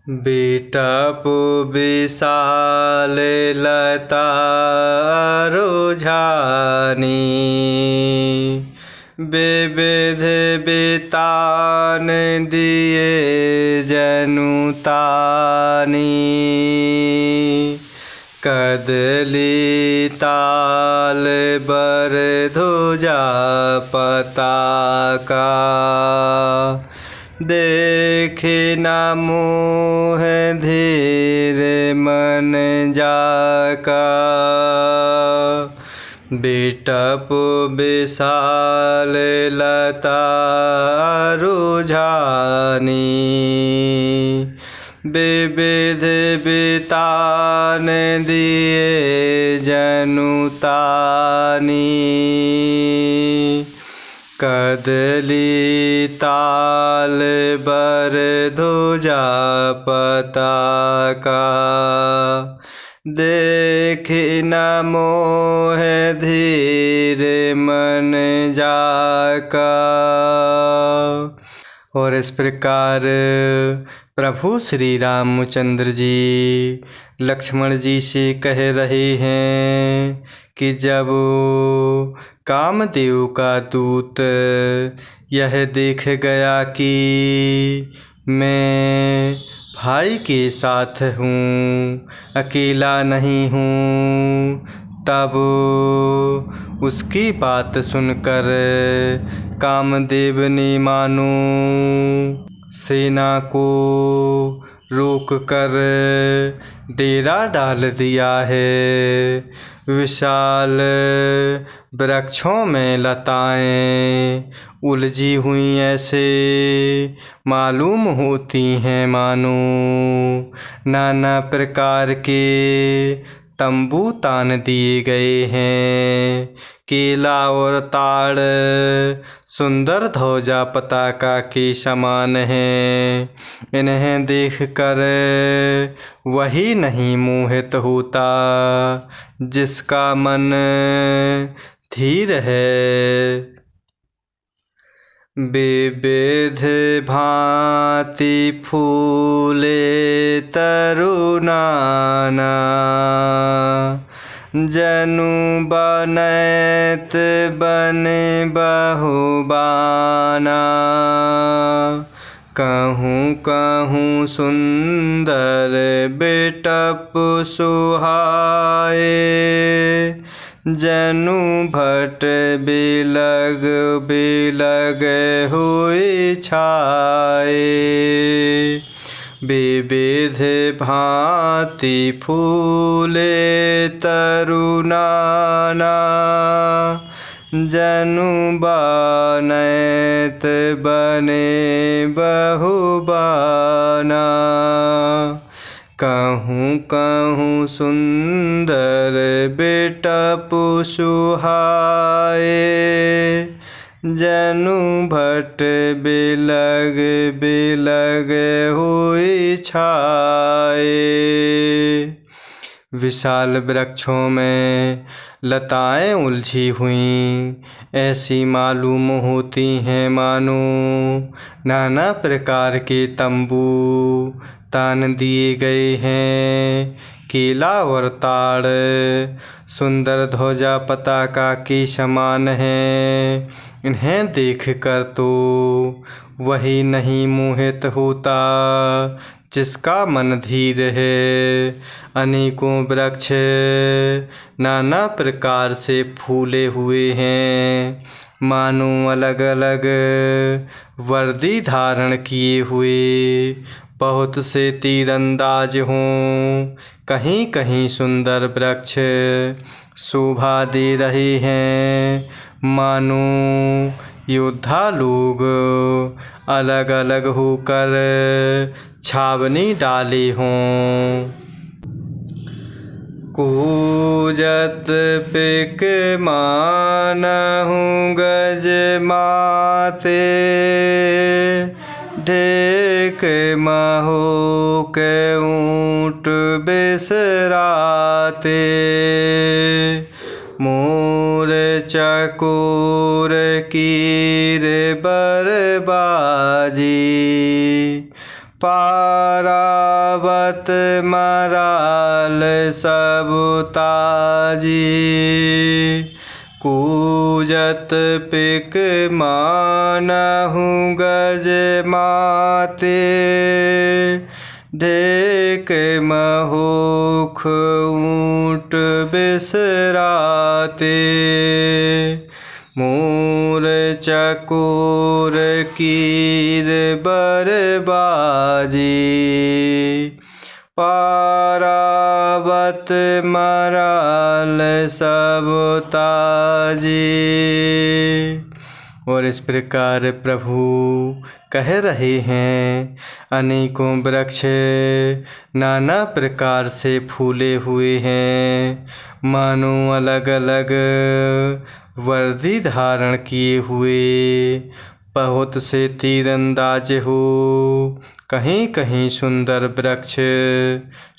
बिटप विशाल लता रुझानी, विविध बितान दिए जनुतानी। कदली ताल बर ध्वजा पताका, देखे न मोह धीर मन जाका। बिटप विशाल लता रुझानी, विविध बितान दिए जनुतानी। कदली ताल बर ध्वजा पताका, देखे न मोह धीर मन जाका। और इस प्रकार प्रभु श्री रामचंद्र जी लक्ष्मण जी से कह रहे हैं कि जब कामदेव का दूत यह देख गया कि मैं भाई के साथ हूँ, अकेला नहीं हूँ, तब उसकी बात सुनकर कामदेव ने मानो सेना को रोक कर डेरा डाल दिया है। विशाल वृक्षों में लताएं उलझी हुई ऐसे मालूम होती हैं, मानो नाना प्रकार के तंबू तान दिए गए हैं। केला और ताड़ सुंदर ध्वजा पताका के समान हैं। इन्हें देखकर वही नहीं मोहित होता जिसका मन धीर है। विविध भांति फूले तरुनाना, जनु बनैत बने बहुबाना। कहूँ कहूँ सुंदर बिटप सुहाए, जनु भट बिलग बिलग हुई छाए। विविध भांति फूले तरुनाना, जनु बनैत बने बहुबाना। कहूँ कहूँ सुंदर बिटप सुहाए, जनु भट बिलग बिलग हुई छाए। विशाल वृक्षों में लताएं उलझी हुई ऐसी मालूम होती हैं, मानो नाना प्रकार के तंबू तान दिए गए हैं। केला और ताड़ सुंदर ध्वजा पताका के समान हैं। इन्हें देखकर तो वही नहीं मोहित होता जिसका मन धीर है। अनेकों वृक्ष नाना प्रकार से फूले हुए हैं, मानो अलग अलग वर्दी धारण किए हुए बहुत से तीरंदाज हों। कहीं कहीं सुंदर वृक्ष शोभा दे रहे हैं, मानो योद्धा लोग अलग अलग होकर छावनी डाले हों। कूजत पिक मानहु गज माते, ढेक महो के ऊँट बिसराते। मोर चकोर कीर बरबाजी, पारा पारावत मराल सब ताजी। कूजत पिक मानहु गज माते। ढेक महोख ऊँट बिसराते। मोर चकोर कीर बरबाजी। पारावत मराल सब ताजी। और इस प्रकार प्रभु कह रहे हैं, अनेकों वृक्ष नाना प्रकार से फूले हुए हैं, मानो अलग अलग वर्दी धारण किए हुए बहुत से तीरंदाज हो। कहीं कहीं सुंदर वृक्ष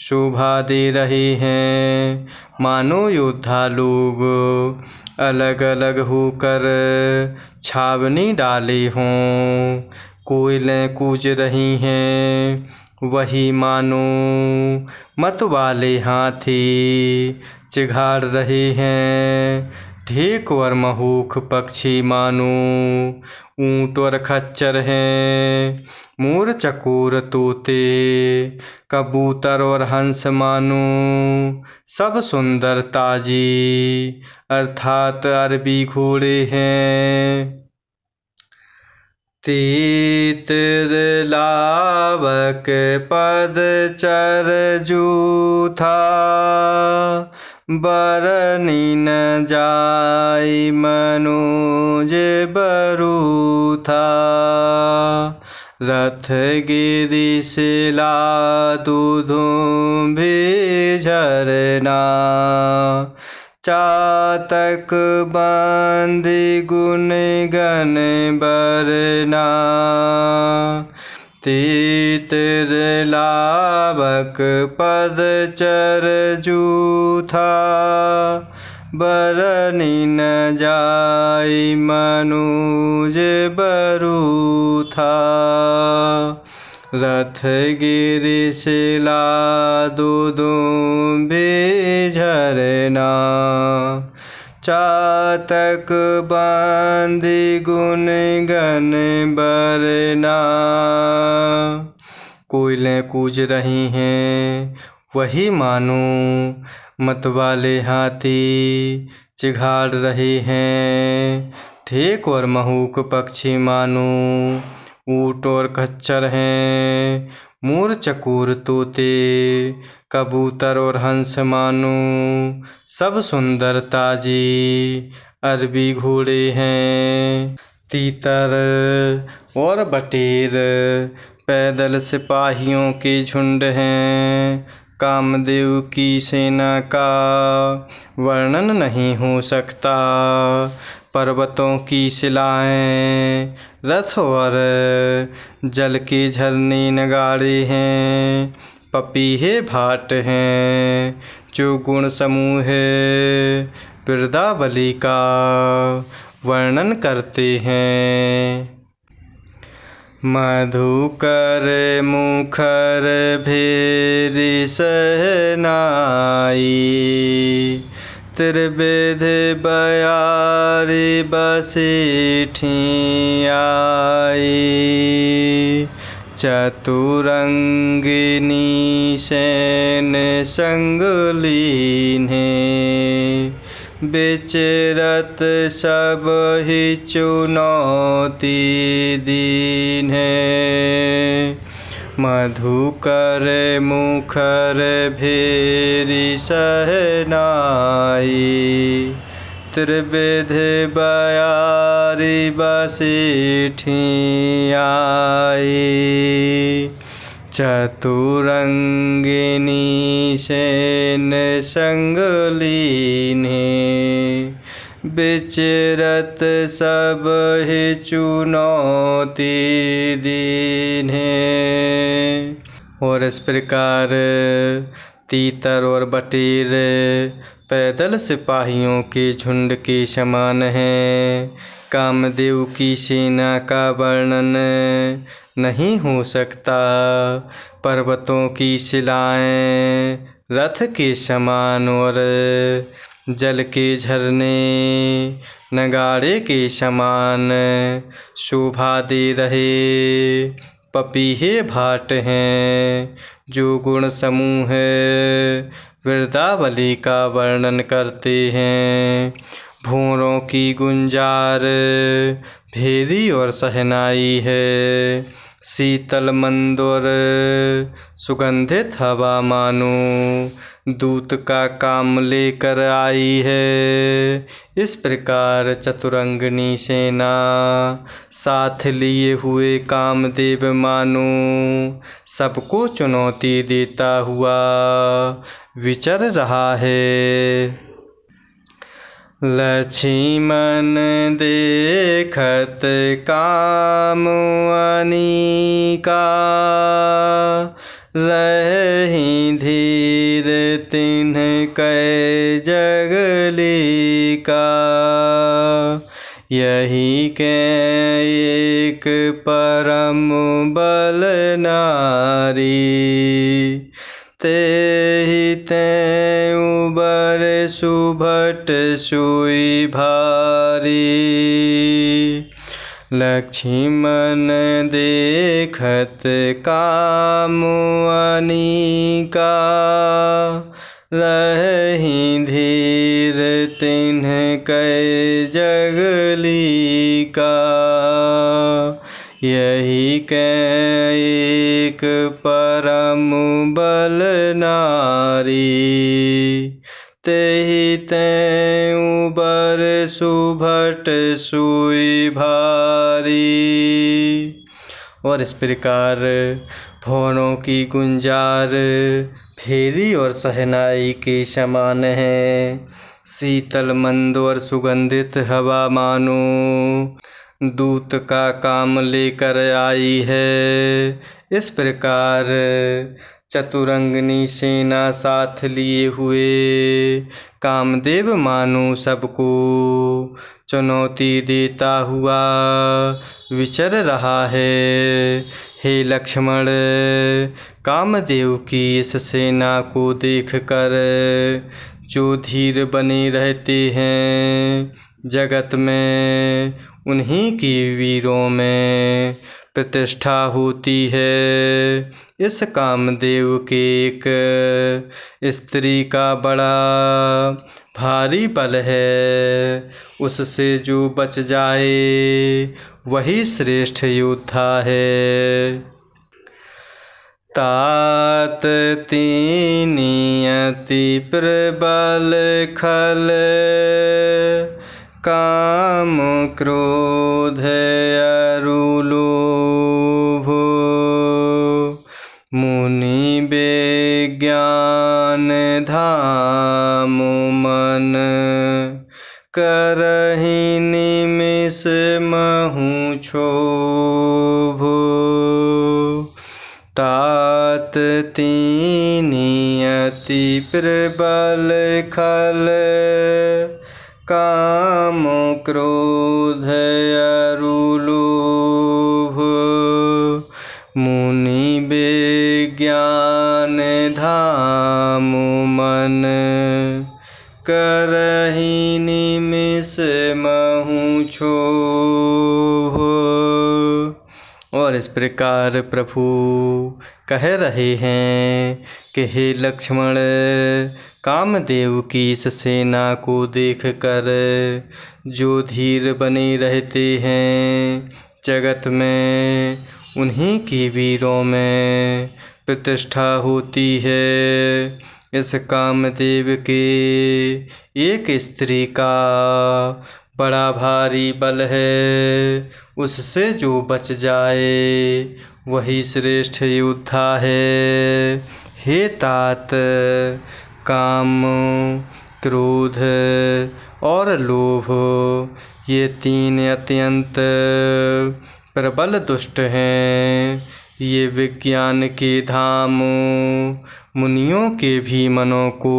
शोभा दे रहे हैं, मानो योद्धा लोग अलग अलग होकर छावनी डाले हों। कोयलें कूज रही हैं, वही मानो मत वाले हाथी चिघाड़ रहे हैं। ढेक और महोख पक्षी मानो ऊँट और खच्चर हैं। मोर चकोर तोते कबूतर और हंस मानो सब सुंदर ताजी अर्थात अरबी घोड़े हैं। तीत लावक पद चर जूथा। बरनी न जाय मनोज बरूथा। रथ गिरि शिला दूधों भी झरना। चातक बांधि गुण गण बरना। तीतर लावक पद चर जूथा। बरनी न जाय मनोज बरूथा। रथ गिरि शिला दूधों भी झरना। चातक बांधि गुण गण बरना। कोयलें कूज रही हैं, वही मानो मतवाले हाथी चिघाड़ रहे हैं। ढेक और महोख पक्षी मानो ऊँट और खच्चर हैं। मोर चकोर तोते कबूतर और हंस मानो सब सुंदर ताजी अरबी घोड़े हैं। तीतर और बटेर पैदल सिपाहियों के झुंड हैं। कामदेव की सेना का वर्णन नहीं हो सकता। पर्वतों की शिलाएं, रथ और जल के झरने नगाड़े हैं। पपीहे भाट हैं जो गुण समूह बिरदावली का वर्णन करते हैं। मधुकर मुखर भेरी सहनाई। त्रिविध बयारी बसेठी आई। चतुरंगिनी सैन संग लीन्हे। विचरत सब ही चुनौती दीन्हे। मधुकर मुखर भेरी सहनाई। त्रिविध बयारी बसेठी आई। चतुरंगिनी सैन संग लीन्हे। विचरत सब ही चुनौती दीन्हे। और इस प्रकार तीतर और बटेर पैदल सिपाहियों के झुंड के समान हैं। कामदेव की सेना का वर्णन नहीं हो सकता। पर्वतों की शिलाएं रथ के समान और जल के झरने नगाड़े के समान शोभा दे रहे पपीहे भाट हैं, जो गुण समूह वृंदावली का वर्णन करते हैं। भौरों की गुंजार भेरी और सहनाई है। शीतल मंद और सुगंधित हवा मानो दूत का काम लेकर आई है। इस प्रकार चतुरंगिनी सेना साथ लिए हुए कामदेव मानो सबको चुनौती देता हुआ विचर रहा है। लक्ष्मण देखत काम अनिका, रही धीर तिन्ह कै जगली का। यही के एक परम बल नारी, तेहि तें उबर सुभट सोई भारी। लक्ष्मण देखत काम अनिका, रही धीर तिन्ह कै जगली का। यही के एक परम बल नारी, तेहि तें उबर सुभट सोई भारी। और इस प्रकार भौरों की गुंजार भेरी और सहनाई के समान है। शीतल मंद और सुगंधित हवा मानो दूत का काम लेकर आई है। इस प्रकार चतुरंगिनी सेना साथ लिए हुए कामदेव मानो सबको चुनौती देता हुआ विचर रहा है। हे लक्ष्मण, कामदेव की इस सेना को देखकर जो धीर बने रहते हैं, जगत में उन्हीं की वीरों में प्रतिष्ठा होती है। इस कामदेव के एक स्त्री का बड़ा भारी बल है। उससे जो बच जाए वही श्रेष्ठ योद्धा है। तात तीनी अति प्रबल खल, काम क्रोध अरु लोभ। मुनि विज्ञान धाम मन, करहि निमिष महु क्षोभ। तात तीनी अति प्रबल खल, काम क्रोध अरु लोभ। मुनि विज्ञान धाम मन, करहि निमिष महु क्षोभ। और इस प्रकार प्रभु कह रहे हैं कि हे लक्ष्मण, कामदेव की इस सेना को देखकर जो धीर बने रहते हैं, जगत में उन्हीं की वीरों में प्रतिष्ठा होती है। इस कामदेव के एक स्त्री का बड़ा भारी बल है। उससे जो बच जाए वही श्रेष्ठ योद्धा है। हे तात, काम, क्रोध और लोभ ये तीन अत्यंत प्रबल दुष्ट हैं। ये विज्ञान के धाम मुनियों के भी मनों को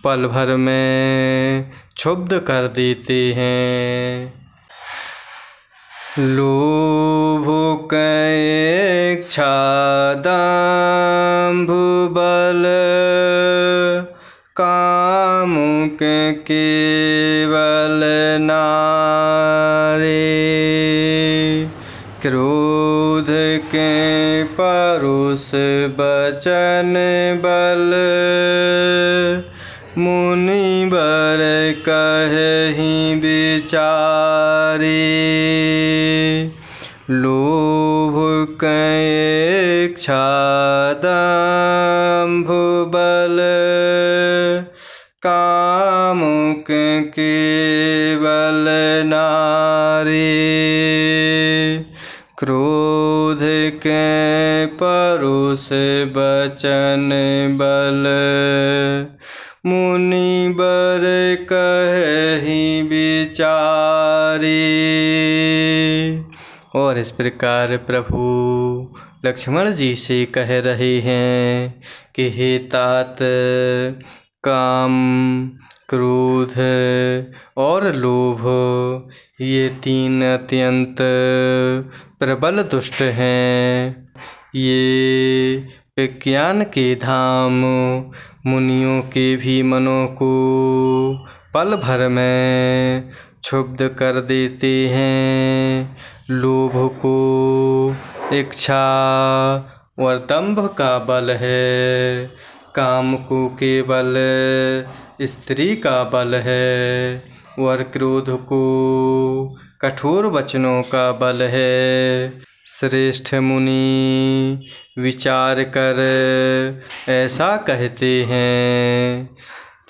पल भर में क्षुब्ध कर देते हैं। लोभ इच्छा दंभ बल काम के केवल नारे, क्रोध के परुष बचन बल मुनिवर कहि विचारे। लोभ इच्छा दंभ बल काम के केवल नारे, क्रोध के परुष बचन बल मुनिवर कहि विचारे। और इस प्रकार प्रभु लक्ष्मण जी से कह रहे हैं कि हे तात, काम, क्रोध और लोभ ये तीन अत्यंत प्रबल दुष्ट हैं। ये विज्ञान के धाम मुनियों के भी मनों को पल भर में क्षुब्ध कर देते हैं। लोभ को इच्छा और दंभ का बल है, काम को केवल स्त्री का बल है और क्रोध को कठोर वचनों का बल है। श्रेष्ठ मुनि विचार कर ऐसा कहते हैं।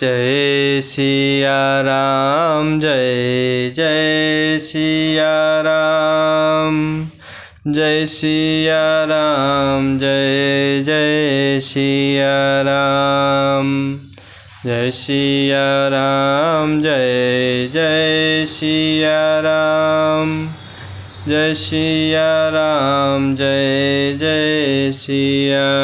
जय सिया राम, जय जय सिया राम, जय सिया राम, जय जय सिया राम, जय सिया राम, जय जय सिया राम, जय सिया राम, जय जय सिया